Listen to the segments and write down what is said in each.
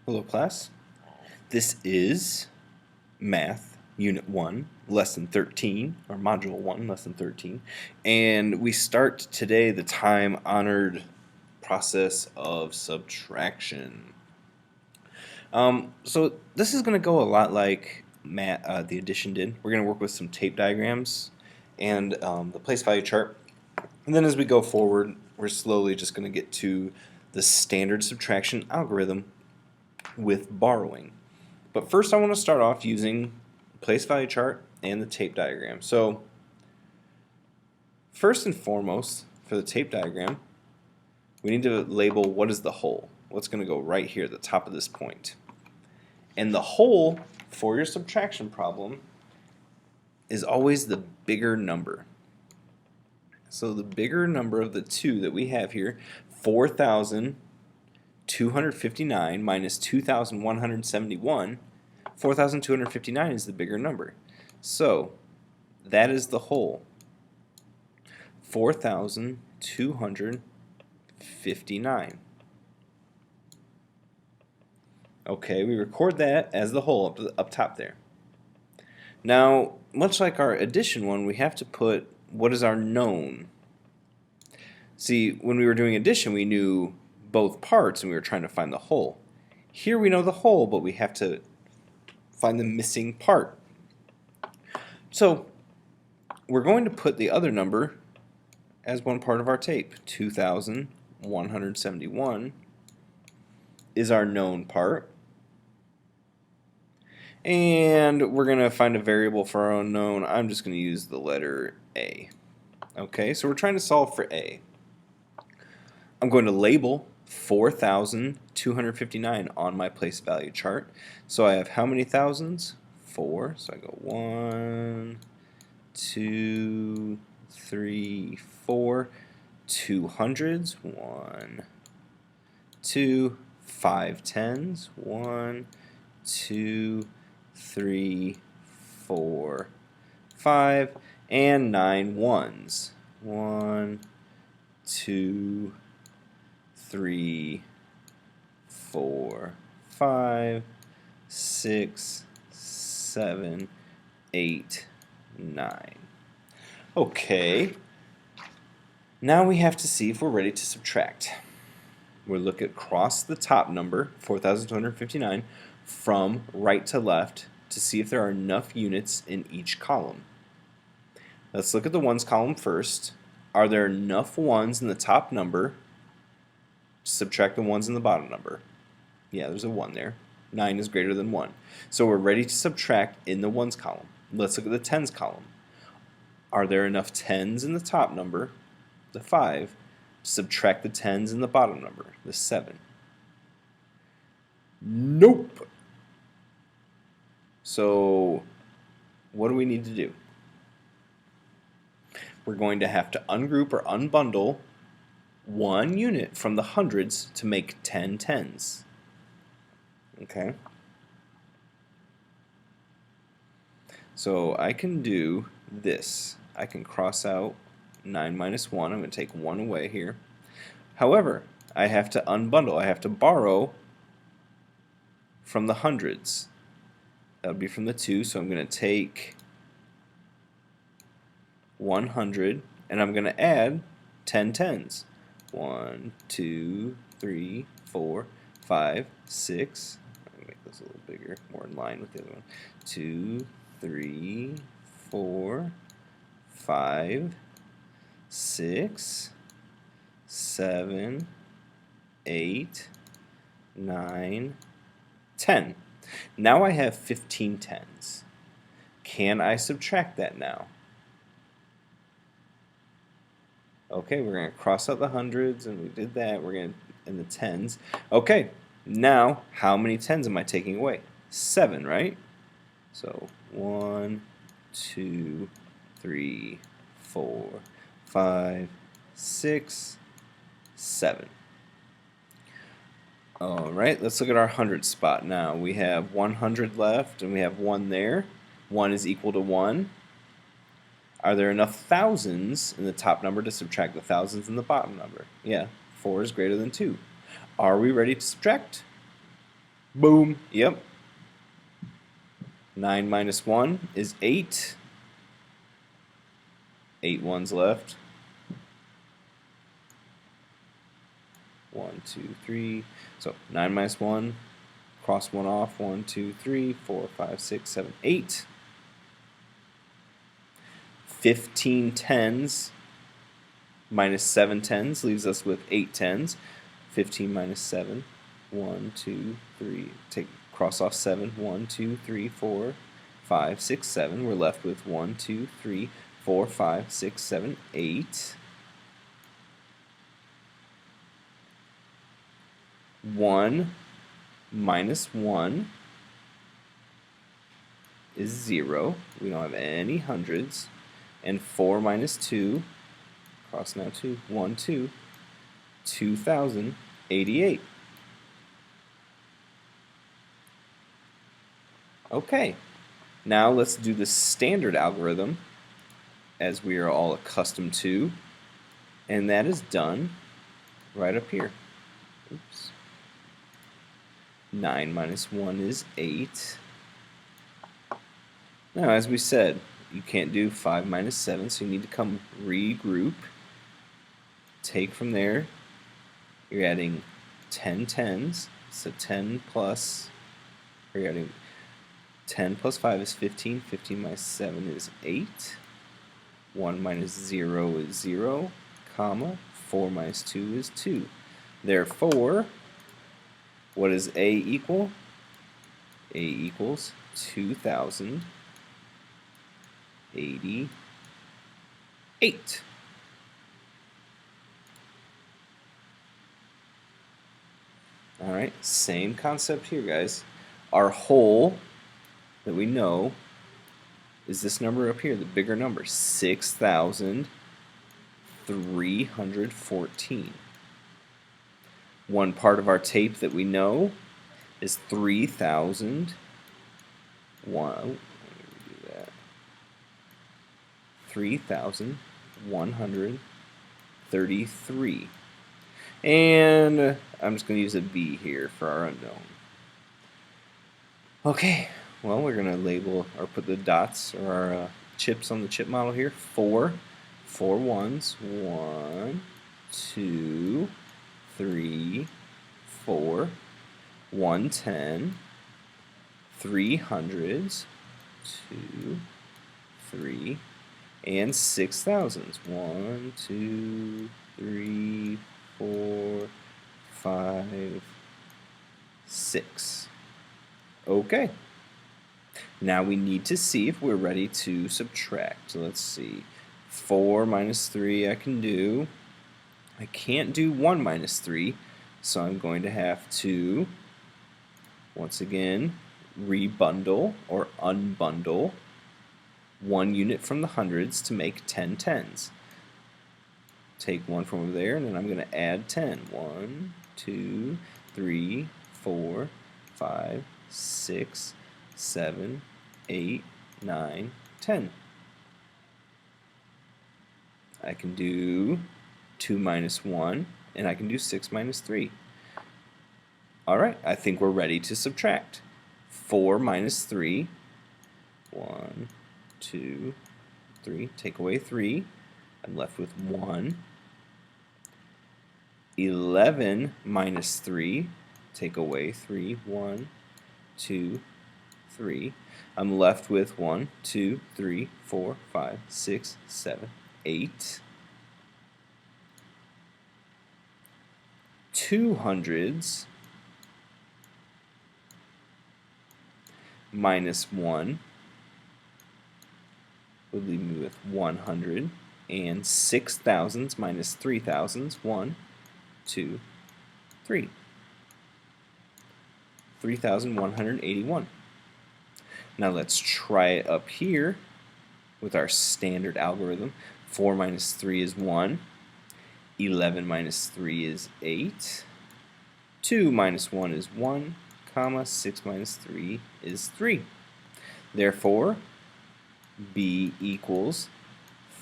Hello class, this is Math Unit 1, Lesson 13, or Module 1, Lesson 13, and we start today the time-honored process of subtraction. So this is going to go a lot like the addition did. We're going to work with some tape diagrams and the place value chart, and then as we go forward, we're slowly just going to get to the standard subtraction algorithm with borrowing. But first I want to start off using place value chart and the tape diagram. So first and foremost, for the tape diagram, we need to label what is the whole. What's going to go right here at the top of this point. And the whole for your subtraction problem is always the bigger number. So the bigger number of the two that we have here, 4,259 minus 2,171, 4,259 is the bigger number. So that is the whole, 4,259. Okay, we record that as the whole up top there. Now, much like our addition one, we have to put what is our known. See, when we were doing addition, we knew both parts and we were trying to find the whole. Here we know the whole, but we have to find the missing part. So we're going to put the other number as one part of our tape. 2,171 is our known part. And we're going to find a variable for our unknown. I'm just going to use the letter A. Okay, so we're trying to solve for A. I'm going to label 4,259 on my place value chart. So I have how many thousands? 4. So I go 1, 2, 3, 4. 2 hundreds. 1, 2, 5 tens. 1, 2, 3, 4, 5, and 9 ones. 1, 2, 3, 4, 5, 6, 7, 8, 9. Okay, now we have to see if we're ready to subtract. We'll look across the top number, 4,259, from right to left to see if there are enough units in each column. Let's look at the ones column first. Are there enough ones in the top number to subtract the ones in the bottom number? Yeah, there's a 1 there. 9 is greater than 1. So we're ready to subtract in the ones column. Let's look at the tens column. Are there enough tens in the top number, the 5, to subtract the tens in the bottom number, the 7? Nope. So what do we need to do? We're going to have to ungroup or unbundle 1 unit from the hundreds to make 10 tens. Okay. So I can do this. I can cross out 9 minus 1. I'm going to take 1 away here. However, I have to unbundle. I have to borrow from the hundreds. That would be from the 2, so I'm going to take 100 and I'm going to add 10 tens. 1, 2, 3, 4, 5, 6. I'm going to make this a little bigger, more in line with the other one. 2, 3, 4, 5, 6, 7, 8, 9, 10. Now I have 15 tens. Can I subtract that now? Okay, we're going to cross out the hundreds, and we did that. We're going to in the tens. Okay, now how many tens am I taking away? 7, right? So 1, 2, 3, 4, 5, 6, 7. Alright, let's look at our hundred spot now. We have 100 left and we have 1 there. 1 is equal to 1. Are there enough thousands in the top number to subtract the thousands in the bottom number? Yeah, 4 is greater than 2. Are we ready to subtract? Boom. Yep. 9 minus 1 is 8. 8 ones left. 1, 2, 3. So 9 minus 1. Cross 1 off. 1, 2, 3, 4, 5, 6, 7, 8. 15 tens minus 7 tens leaves us with 8 tens. 15 minus 7. 1, 2, 3. Cross off 7. 1, 2, 3, 4, 5, 6, 7. We're left with 1, 2, 3, 4, 5, 6, 7, 8. 1 minus 1 is 0. We don't have any hundreds. And 4 minus 2, cross now 2, 1, 2, 2,088. Okay, now let's do the standard algorithm as we are all accustomed to, and that is done right up here. Oops. 9 minus 1 is 8. Now, as we said, you can't do 5 minus 7, so you need to come regroup. Take from there, you're adding 10 tens, so 10 plus, or you're adding 10 plus 5 is 15, 15 minus 7 is 8, 1 minus 0 is 0, comma, 4 minus 2 is 2. Therefore, what does A equal? A equals 2,088. Alright, same concept here, guys. Our whole that we know is this number up here, the bigger number, 6,314. One part of our tape that we know is 3,000. Let me do that. 3,133. And I'm just going to use a B here for our unknown. Okay, well, we're going to label or put the dots or our chips on the chip model here. 4 ones. 1, 2, 3, 4. 110. 3 hundreds. 2, 3. And 6 thousands. 1, 2, 3, 4, 5, 6. Okay. Now we need to see if we're ready to subtract. So let's see. 4 minus 3 I can do. I can't do 1 minus 3, so I'm going to have to, once again, rebundle or unbundle 1 unit from the hundreds to make 10 tens. Take 1 from over there, and then I'm going to add 10. 1, 2, 3, 4, 5, 6, 7, 8, 9, 10. I can do 2 minus 1, and I can do 6 minus 3. Alright, I think we're ready to subtract. 4 minus 3, 1, 2, 3, take away 3, I'm left with 1. 11 minus 3, take away 3, 1, 2, 3. I'm left with 1, 2, 3, 4, 5, 6, 7, 8. 200s minus 1 would leave me with 100, and 6 thousandths minus 3 thousandths, 1, 2, 3. 3,181. Now let's try it up here with our standard algorithm. 4 minus 3 is 1. 11 minus 3 is 8. 2 minus 1 is 1, comma, 6 minus 3 is 3. Therefore, B equals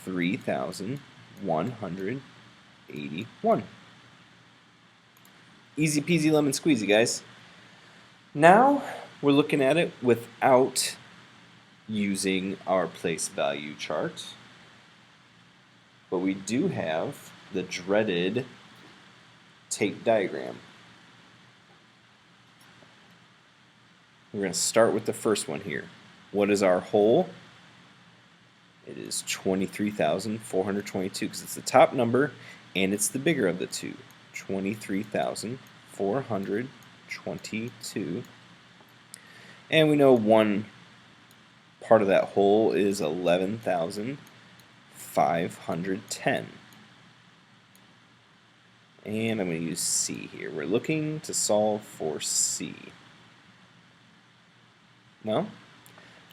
3,181. Easy peasy lemon squeezy, guys. Now we're looking at it without using our place value chart, but we do have the dreaded tape diagram. We're going to start with the first one here. What is our whole? It is 23,422 because it's the top number and it's the bigger of the two. 23,422. And we know one part of that whole is 11,510. And I'm going to use C here. We're looking to solve for C. No?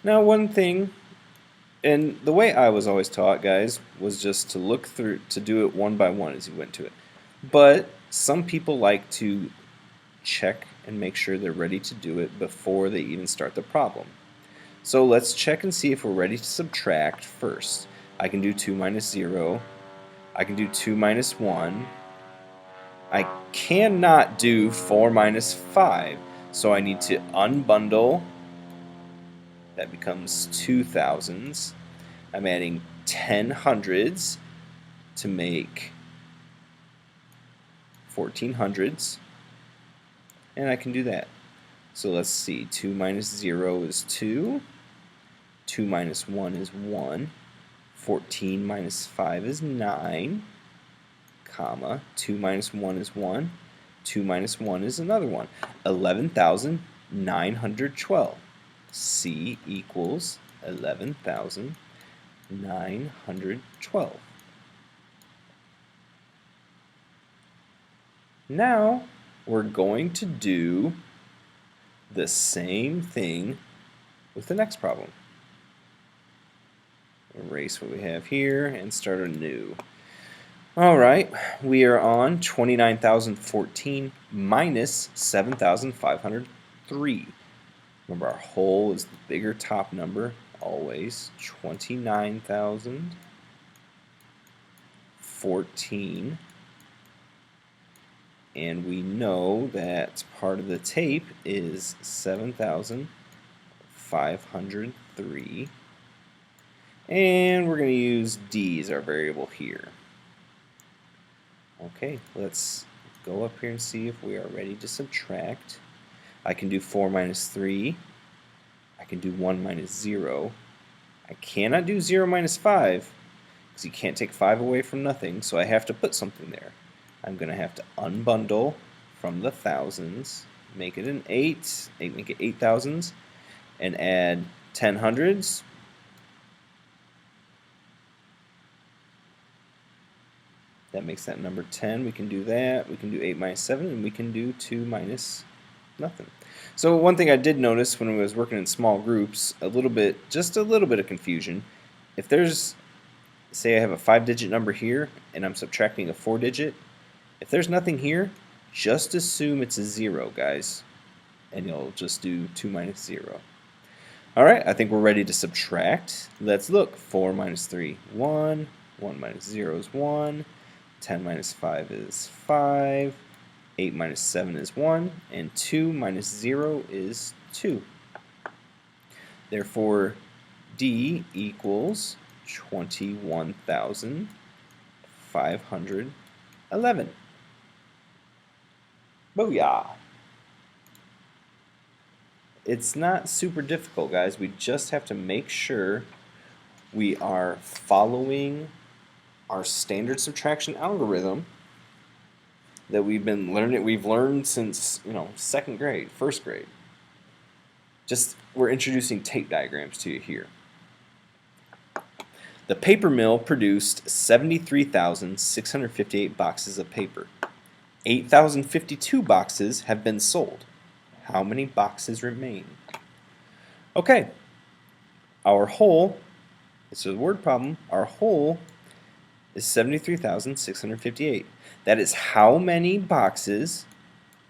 Now one thing, and the way I was always taught, guys, was just to look through, to do it one by one as you went to it. But some people like to check and make sure they're ready to do it before they even start the problem. So let's check and see if we're ready to subtract first. I can do 2 minus 0. I can do 2 minus 1. I cannot do 4 minus 5. So I need to unbundle. That becomes 2 thousands. I'm adding 10 hundreds to make 14 hundreds. And I can do that. So let's see. 2 minus 0 is 2. 2 minus 1 is 1. 14 minus 5 is 9. Comma. 2 minus 1 is 1. 2 minus 1 is another 1. 11,912. C equals 11,912. Now we're going to do the same thing with the next problem. Erase what we have here and start anew. Alright, we are on 29,014 minus 7,503. Remember, our whole is the bigger top number, always. 29,014. And we know that part of the tape is 7,503. And we're going to use D as our variable here. Okay, let's go up here and see if we are ready to subtract. I can do 4 minus 3. I can do 1 minus 0. I cannot do 0 minus 5 because you can't take 5 away from nothing, so I have to put something there. I'm going to have to unbundle from the thousands, make it an 8, make it 8 thousands, and add 10 hundreds. That makes that number 10. We can do that. We can do 8 minus 7, and we can do 2 minus nothing. So one thing I did notice when I was working in small groups, just a little bit of confusion. If there's, say I have a 5-digit number here, and I'm subtracting a 4-digit, if there's nothing here, just assume it's a 0, guys. And you'll just do 2 minus 0. Alright, I think we're ready to subtract. Let's look. 4 minus 3, 1. 1 minus 0 is 1. 10 minus 5 is 5. 8 minus 7 is 1, and 2 minus 0 is 2. Therefore, D equals 21,511. Booyah! It's not super difficult, guys. We just have to make sure we are following our standard subtraction algorithm that we've learned since, second grade, first grade. Just, we're introducing tape diagrams to you here. The paper mill produced 73,658 boxes of paper. 8,052 boxes have been sold. How many boxes remain? Okay, our whole, this is a word problem, our whole is 73,658. That is how many boxes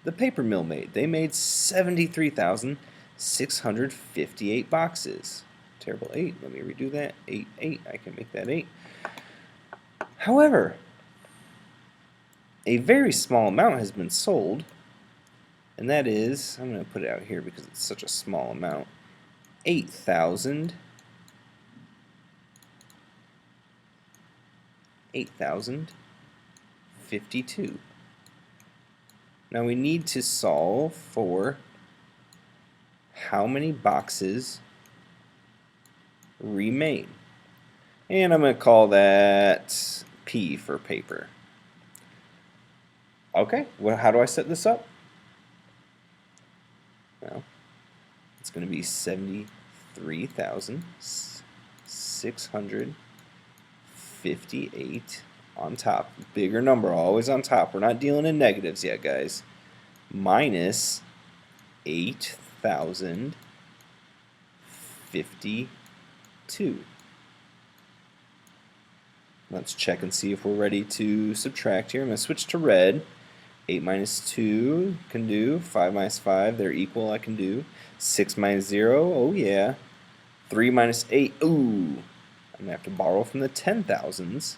the paper mill made. They made 73,658 boxes. Terrible 8. Let me redo that. 8, 8. I can make that 8. However, a very small amount has been sold, and that is, I'm going to put it out here because it's such a small amount, 8,052. Now we need to solve for how many boxes remain. And I'm going to call that P for paper. Okay, well, how do I set this up? Well, it's going to be 73,658 on top. Bigger number, always on top. We're not dealing in negatives yet, guys. Minus 8,052. Let's check and see if we're ready to subtract here. I'm going to switch to red. 8 minus 2 can do. 5 minus 5, they're equal, I can do. 6 minus 0, oh yeah. 3 minus 8, ooh. I'm going to have to borrow from the 10,000s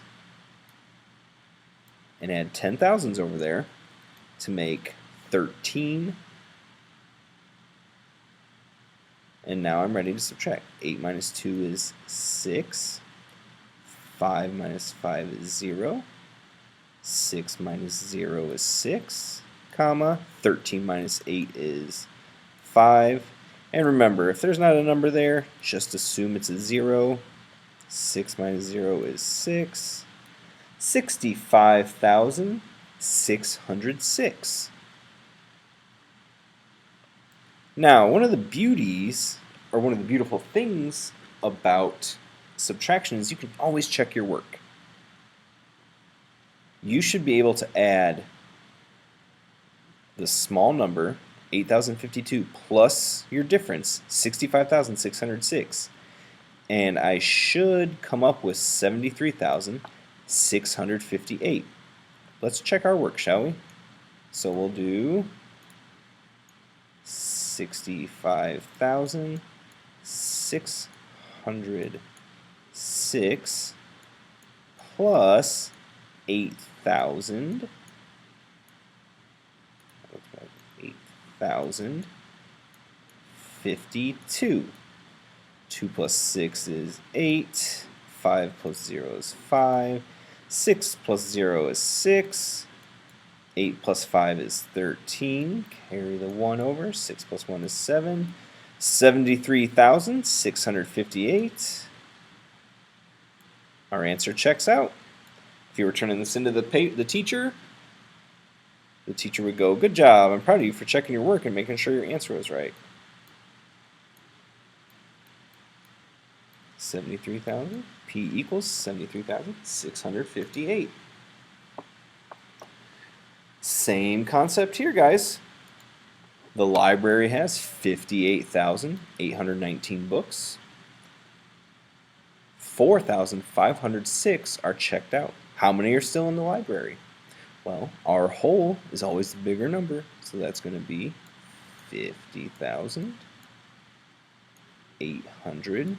and add 10,000s over there to make 13. And now I'm ready to subtract. 8 minus 2 is 6. 5 minus 5 is 0. 6 minus 0 is 6, comma. 13 minus 8 is 5. And remember, if there's not a number there, just assume it's a 0. 6 minus 0 is 6. 65,606. Now, one of the beauties, or one of the beautiful things about subtraction is you can always check your work. You should be able to add the small number, 8,052, plus your difference, 65,606. And I should come up with 73,658. Let's check our work, shall we? So we'll do 65,606 plus 8,000. 8,052. 2 plus 6 is 8. 5 plus 0 is 5. 6 plus 0 is 6. 8 plus 5 is 13. Carry the 1 over. 6 plus 1 is 7. 73,658. Our answer checks out. If you were turning this into the teacher would go, "Good job, I'm proud of you for checking your work and making sure your answer was right." 73,000, P equals 73,658. Same concept here, guys. The library has 58,819 books. 4,506 are checked out. How many are still in the library? Well, our whole is always the bigger number, so that's going to be 50,800.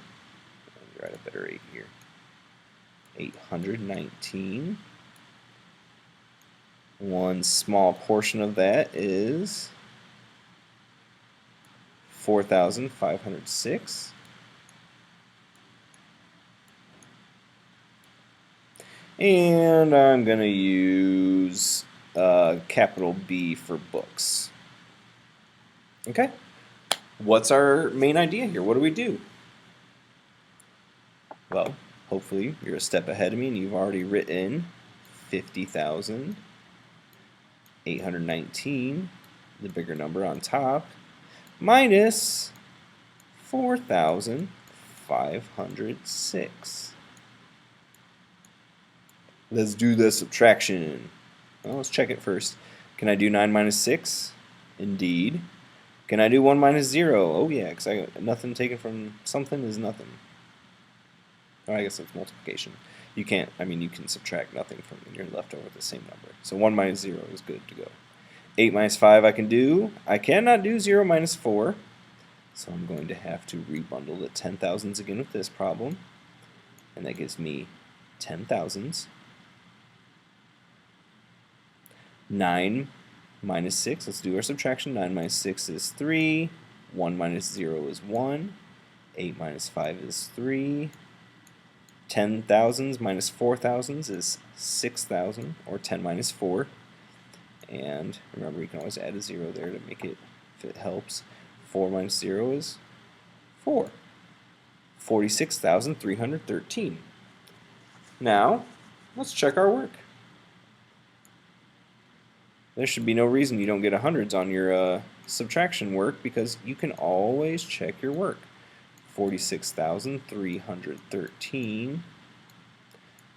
Write a better 8 here. 819. One small portion of that is 4,506. And I'm going to use capital B for books. Okay? What's our main idea here? What do we do? Well, hopefully you're a step ahead of me and you've already written 50,819, the bigger number on top, minus 4,506. Let's do the subtraction. Well, let's check it first. Can I do 9 minus 6? Indeed. Can I do 1 minus 0? Oh yeah, because I got nothing taken from something is nothing. Or I guess it's multiplication. You can't, you can subtract nothing from and you're left over with the same number. So 1 minus 0 is good to go. 8 minus 5 I can do. I cannot do 0 minus 4. So I'm going to have to rebundle the 10,000s again with this problem. And that gives me 10,000s. 9 minus 6. Let's do our subtraction. 9 minus 6 is 3. 1 minus 0 is 1. 8 minus 5 is 3. 10 thousandths minus 4 thousandths is 6,000, or 10 minus 4. And remember, you can always add a 0 there to make it, if it helps. 4 minus 0 is 4. 46,313. Now, let's check our work. There should be no reason you don't get hundreds on your subtraction work, because you can always check your work. 46,313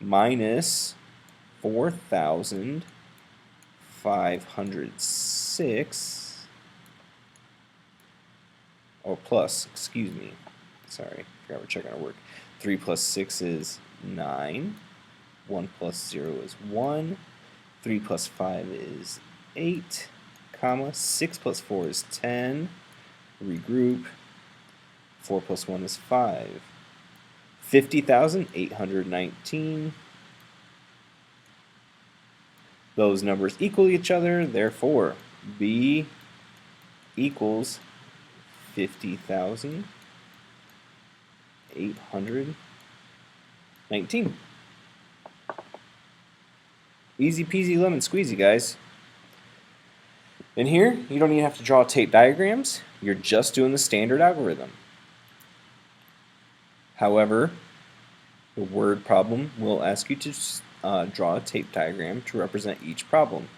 minus 4,506, or plus, excuse me, sorry, forgot we're checking our work. 3 plus 6 is 9, 1 plus 0 is 1, 3 plus 5 is 8, comma, 6 plus 4 is 10, regroup, 4 plus 1 is 5. 50,819. Those numbers equal each other, therefore B equals 50,819. Easy peasy lemon squeezy, guys. And here, you don't even have to draw tape diagrams. You're just doing the standard algorithm. However, the word problem will ask you to draw a tape diagram to represent each problem.